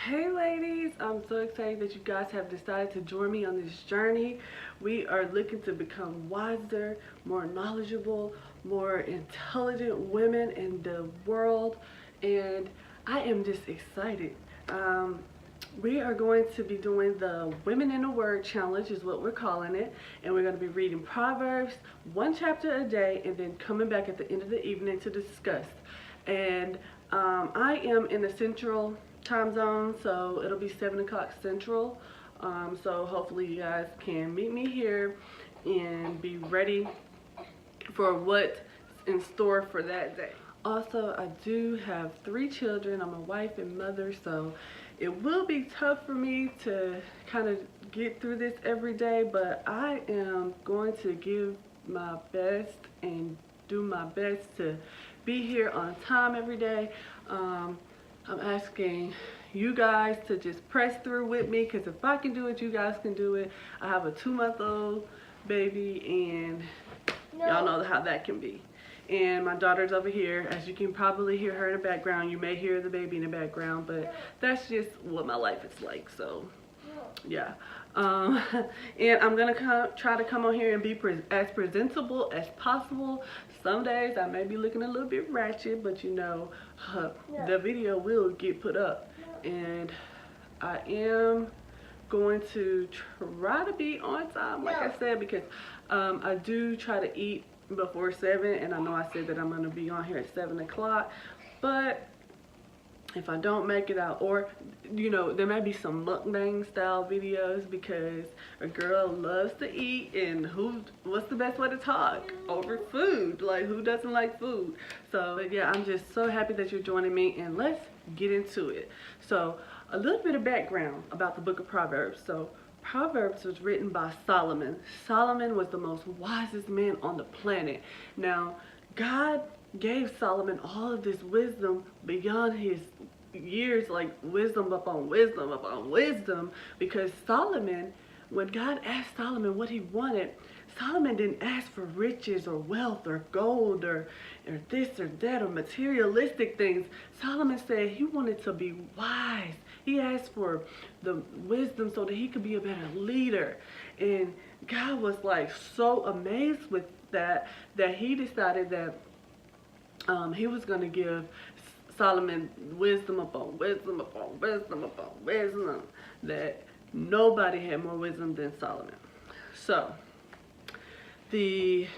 Hey ladies, I'm so excited that you guys have decided to join me on this journey. We are looking to become wiser, more knowledgeable, more intelligent women in the world, and I am just excited. We are going to be doing the Women in the Word Challenge is what we're calling it, and we're going to be reading Proverbs one chapter a day and then coming back at the end of the evening to discuss. And I am in the central time zone, so it'll be 7 o'clock central. So hopefully you guys can meet me here and be ready for what's in store for that day. Also, I do have 3 children. I'm a wife and mother, so it will be tough for me to kind of get through this every day, but I am going to give my best and do my best to be here on time every day. I'm asking you guys to just press through with me, because if I can do it, you guys can do it. I have a 2-month-old baby, and y'all know how that can be. And my daughter's over here. As you can probably hear her in the background. You may hear the baby in the background, but that's just what my life is like. So yeah. And I'm gonna try to come on here and be as presentable as possible. Some days I may be looking a little bit ratchet, but you know, the video will get put up, and I am going to try to be on time, like I said, because I do try to eat before 7, and I know I said that I'm going to be on here at 7 o'clock, but if I don't make it out, or you know, there may be some mukbang style videos, because a girl loves to eat, and what's the best way to talk over food? Like, who doesn't like food? So but yeah, I'm just so happy that you're joining me, and let's get into it. So a little bit of background about the book of Proverbs. So Proverbs was written by Solomon. Solomon was the most wisest man on the planet. Now, God gave Solomon all of this wisdom beyond his years, like wisdom upon wisdom upon wisdom, because Solomon, when God asked Solomon what he wanted, Solomon didn't ask for riches or wealth or gold or this or that or materialistic things. Solomon said he wanted to be wise. He asked for the wisdom so that he could be a better leader. And God was like so amazed with that he decided that he was going to give Solomon wisdom upon wisdom upon wisdom upon wisdom, that nobody had more wisdom than Solomon. So I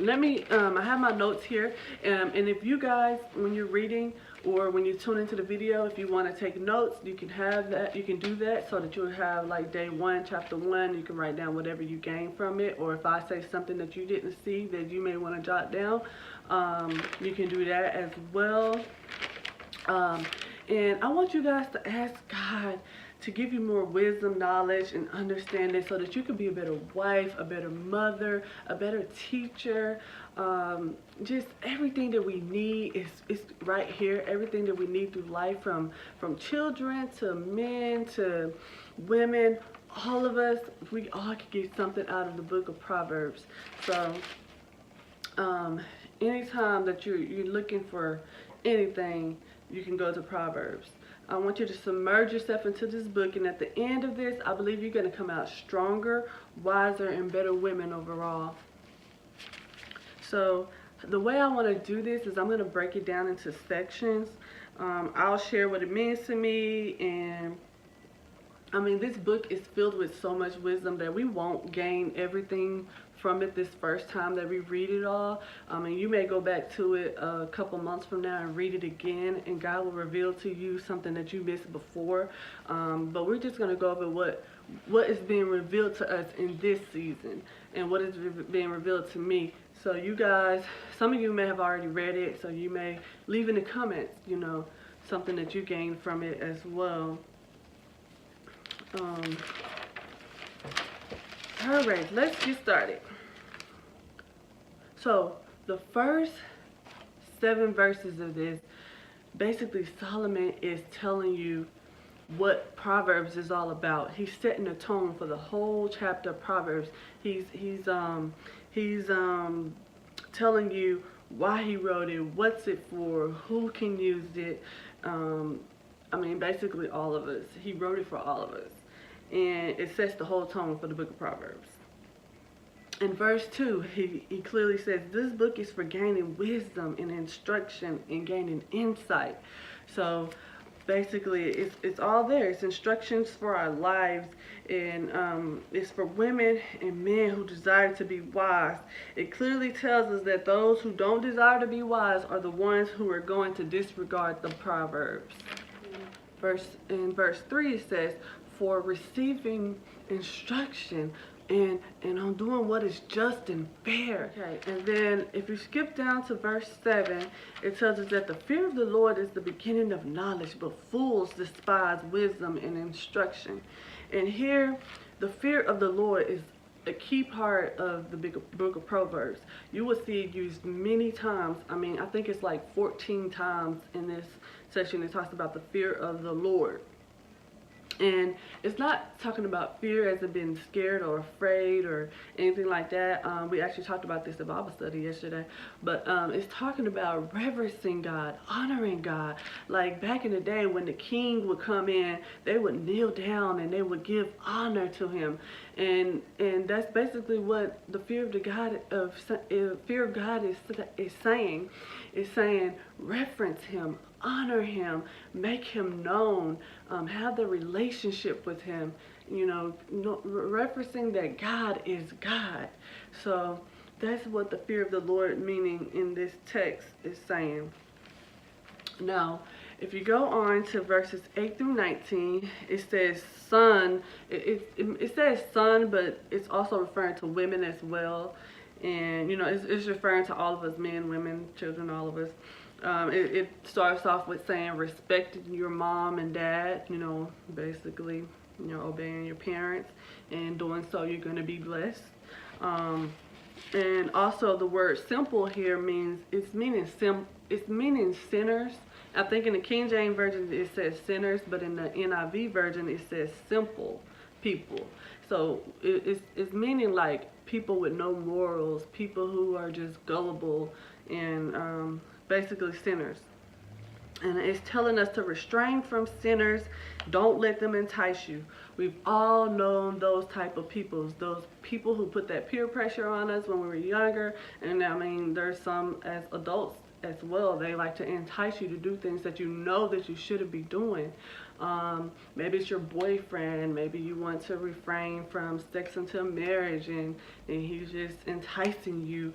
have my notes here, and if you guys, when you're reading or when you tune into the video, if you want to take notes, you can have that. You can do that so that you'll have like day 1, chapter 1. You can write down whatever you gain from it, or if I say something that you didn't see that you may want to jot down, you can do that as well. And I want you guys to ask God to give you more wisdom, knowledge, and understanding so that you can be a better wife, a better mother, a better teacher. Just everything that we need is right here. Everything that we need through life, from children to men to women, all of us, we all can get something out of the book of Proverbs. So anytime that you're looking for anything, you can go to Proverbs. I want you to submerge yourself into this book, and at the end of this, I believe you're going to come out stronger, wiser, and better women overall. So the way I want to do this is I'm going to break it down into sections. I'll share what it means to me, and I mean, this book is filled with so much wisdom that we won't gain everything from it this first time that we read it all. And you may go back to it a couple months from now and read it again, and God will reveal to you something that you missed before. But we're just going to go over what is being revealed to us in this season, and what is being revealed to me. So you guys, some of you may have already read it, so you may leave in the comments, you know, something that you gained from it as well. Alright, let's get started. So the first 7 verses of this, basically Solomon is telling you what Proverbs is all about. He's setting the tone for the whole chapter of Proverbs. He's telling you why he wrote it, what's it for, who can use it, I mean, basically all of us. He wrote it for all of us. And it sets the whole tone for the book of Proverbs. In verse 2, he clearly says, this book is for gaining wisdom and instruction and gaining insight. So basically, it's all there. It's instructions for our lives, and it's for women and men who desire to be wise. It clearly tells us that those who don't desire to be wise are the ones who are going to disregard the Proverbs. In verse 3 it says, for receiving instruction and on doing what is just and fair. Okay, and then if you skip down to verse 7, it tells us that the fear of the Lord is the beginning of knowledge, but fools despise wisdom and instruction. And here, the fear of the Lord is a key part of the book of Proverbs. You will see it used many times. I mean, I think it's like 14 times in this section. It talks about the fear of the Lord. And it's not talking about fear as in being scared or afraid or anything like that. We actually talked about this in Bible study yesterday. But it's talking about reverencing God, honoring God. Like back in the day when the king would come in, they would kneel down and they would give honor to him. And that's basically what the fear of God is saying. It's saying reverence him, honor him, make him known, have the relationship with him, referencing that God is God. So that's what the fear of the Lord meaning in this text is saying. Now, if you go on to verses 8 through 19, it says son. It says son, but it's also referring to women as well. And, it's referring to all of us, men, women, children, all of us. It starts off with saying respecting your mom and dad, basically, obeying your parents, and doing so you're going to be blessed. And also the word simple here it's meaning sinners. I think in the King James Version it says sinners, but in the NIV version it says simple people. So it's meaning like people with no morals, people who are just gullible, and basically sinners. And it's telling us to refrain from sinners. Don't let them entice you. We've all known those type of people, those people who put that peer pressure on us when we were younger. And I mean, there's some as adults as well. They like to entice you to do things that you know that you shouldn't be doing. Maybe it's your boyfriend. Maybe you want to refrain from sex until marriage, and he's just enticing you,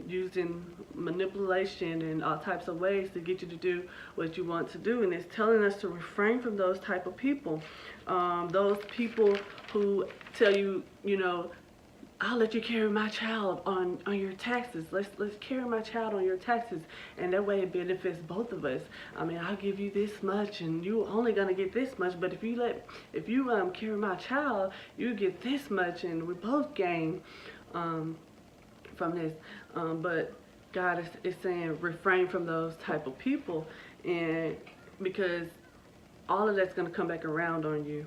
using manipulation and all types of ways to get you to do what you want to do. And it's telling us to refrain from those type of people. Those people who tell you, I'll let you carry my child on your taxes. Let's carry my child on your taxes, and that way it benefits both of us. I mean, I'll give you this much, and you're only gonna get this much. But if you carry my child, you get this much, and we both gain from this. But God is saying refrain from those type of people, and because all of that's gonna come back around on you.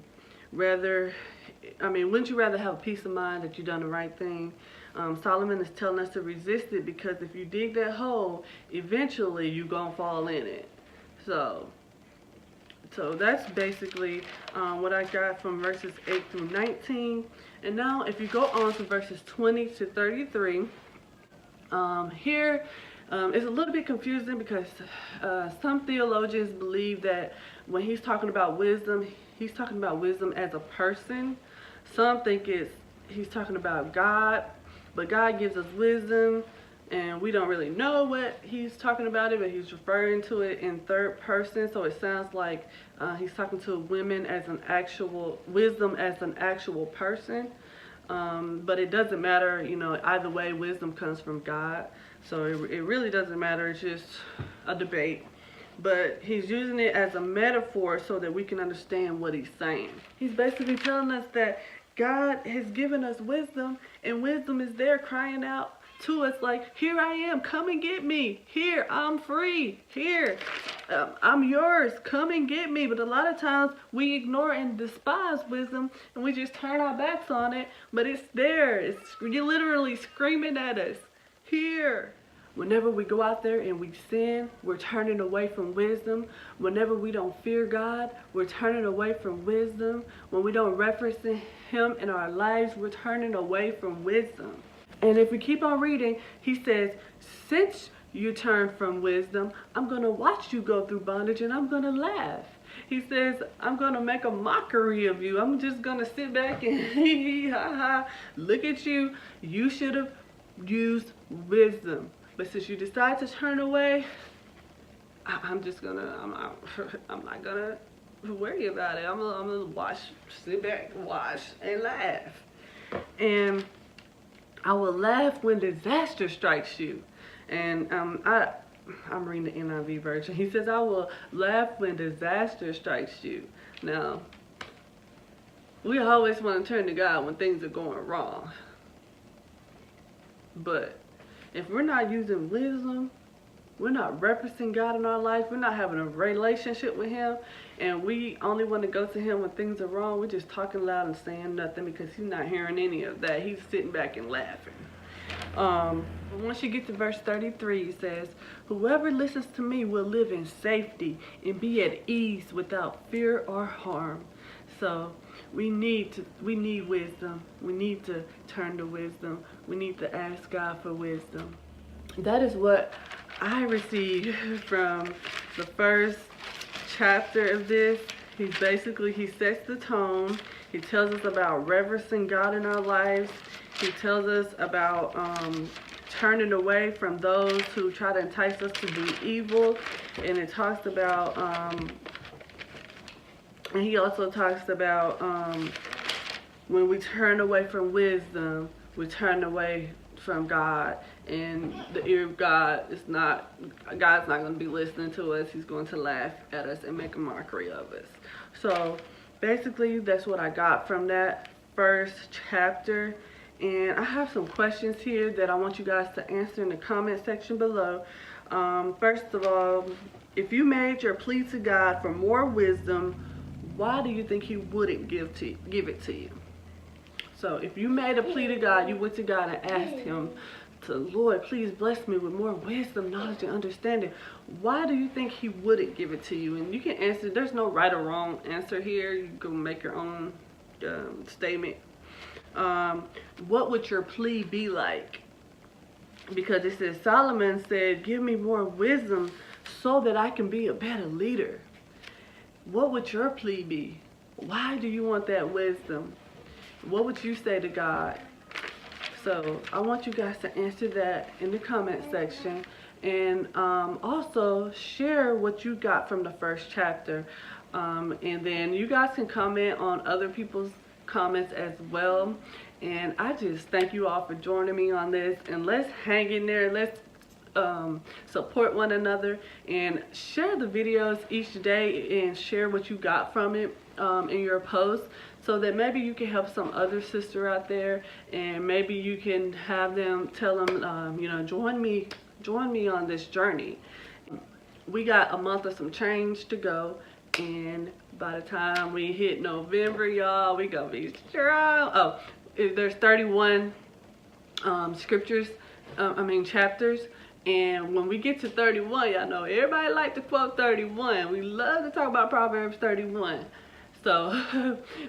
Wouldn't you rather have a peace of mind that you've done the right thing? Solomon is telling us to resist it, because if you dig that hole, eventually you're going to fall in it. So that's basically what I got from verses 8 through 19. And now if you go on to verses 20 to 33, here it's a little bit confusing, because some theologians believe that when he's talking about wisdom, he's talking about wisdom as a person. Some think he's talking about God, but God gives us wisdom, and we don't really know what he's talking about it, but he's referring to it in third person. So it sounds like he's talking to women as wisdom as an actual person. But it doesn't matter, either way, wisdom comes from God. So it really doesn't matter. It's just a debate. But he's using it as a metaphor so that we can understand what he's saying. He's basically telling us that God has given us wisdom, and wisdom is there crying out to us like, here I am, come and get me. Here, I'm free. Here, I'm yours, come and get me. But a lot of times we ignore and despise wisdom, and we just turn our backs on it. But it's there. You're literally screaming at us. Here, Whenever we go out there and we sin, we're turning away from wisdom. Whenever we don't fear God, we're turning away from wisdom. When we don't reference Him in our lives, we're turning away from wisdom. And if we keep on reading, He says, since you turn from wisdom, I'm going to watch you go through bondage and I'm going to laugh. He says, I'm going to make a mockery of you. I'm just going to sit back and hee ha ha. Look at you. You should have used wisdom. But since you decide to turn away, I'm not going to worry about it. I'm going to watch, sit back, watch, and laugh. And I will laugh when disaster strikes you. And I'm reading the NIV version. He says, I will laugh when disaster strikes you. Now, we always want to turn to God when things are going wrong. But if we're not using wisdom, we're not referencing God in our life, we're not having a relationship with Him, and we only want to go to Him when things are wrong, we're just talking loud and saying nothing because He's not hearing any of that. He's sitting back and laughing. Once you get to verse 33, it says, whoever listens to me will live in safety and be at ease without fear or harm. So we need wisdom. We need to turn to wisdom. We need to ask God for wisdom. That is what I received from the first chapter of this. He sets the tone. He tells us about reverencing God in our lives. He tells us about turning away from those who try to entice us to do evil. And it talks about, and he also talks about when we turn away from wisdom, we turn away from God. And the ear of God's not going to be listening to us. He's going to laugh at us and make a mockery of us. So basically, that's what I got from that first chapter. And I have some questions here that I want you guys to answer in the comment section below. First of all, if you made your plea to God for more wisdom, why do you think He wouldn't give it to you? So if you made a plea to God, you went to God and asked Him to, Lord, please bless me with more wisdom, knowledge, and understanding. Why do you think He wouldn't give it to you? And you can answer. There's no right or wrong answer here. You can make your own statement. What would your plea be like? Because it says, Solomon said, give me more wisdom so that I can be a better leader. What would your plea be? Why do you want that wisdom? What would you say to God? So I want you guys to answer that in the comment section. And also share what you got from the first chapter. And then you guys can comment on other people's comments as well. And I just thank you all for joining me on this, and let's hang in there. Let's support one another and share the videos each day and share what you got from it in your post, so that maybe you can help some other sister out there, and maybe you can have them tell them, you know, join me on this journey. We got a month of some change to go, and by the time we hit November, y'all, we gonna be strong. Oh, there's 31 chapters. And when we get to 31, y'all know everybody like to quote 31. We love to talk about Proverbs 31. So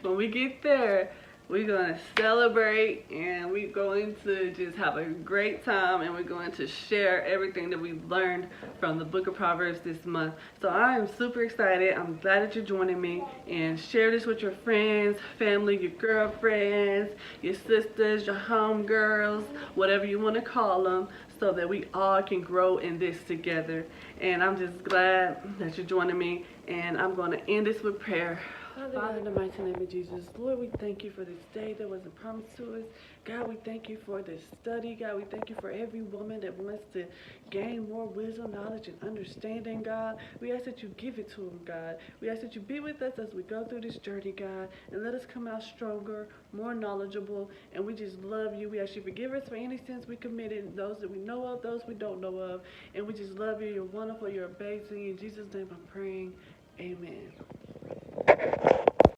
when we get there, we're going to celebrate, and we're going to just have a great time, and we're going to share everything that we've learned from the book of Proverbs this month. So I am super excited. I'm glad that you're joining me, and share this with your friends, family, your girlfriends, your sisters, your homegirls, whatever you want to call them, so that we all can grow in this together. And I'm just glad that you're joining me, and I'm going to end this with prayer. Father, in the mighty name of Jesus, Lord, we thank you for this day that wasn't promised to us. God, we thank you for this study. God, we thank you for every woman that wants to gain more wisdom, knowledge, and understanding, God. We ask that you give it to them, God. We ask that you be with us as we go through this journey, God, and let us come out stronger, more knowledgeable, and we just love you. We ask you to forgive us for any sins we committed, those that we know of, those we don't know of, and we just love you. You're wonderful. You're amazing. In Jesus' name I'm praying. Amen.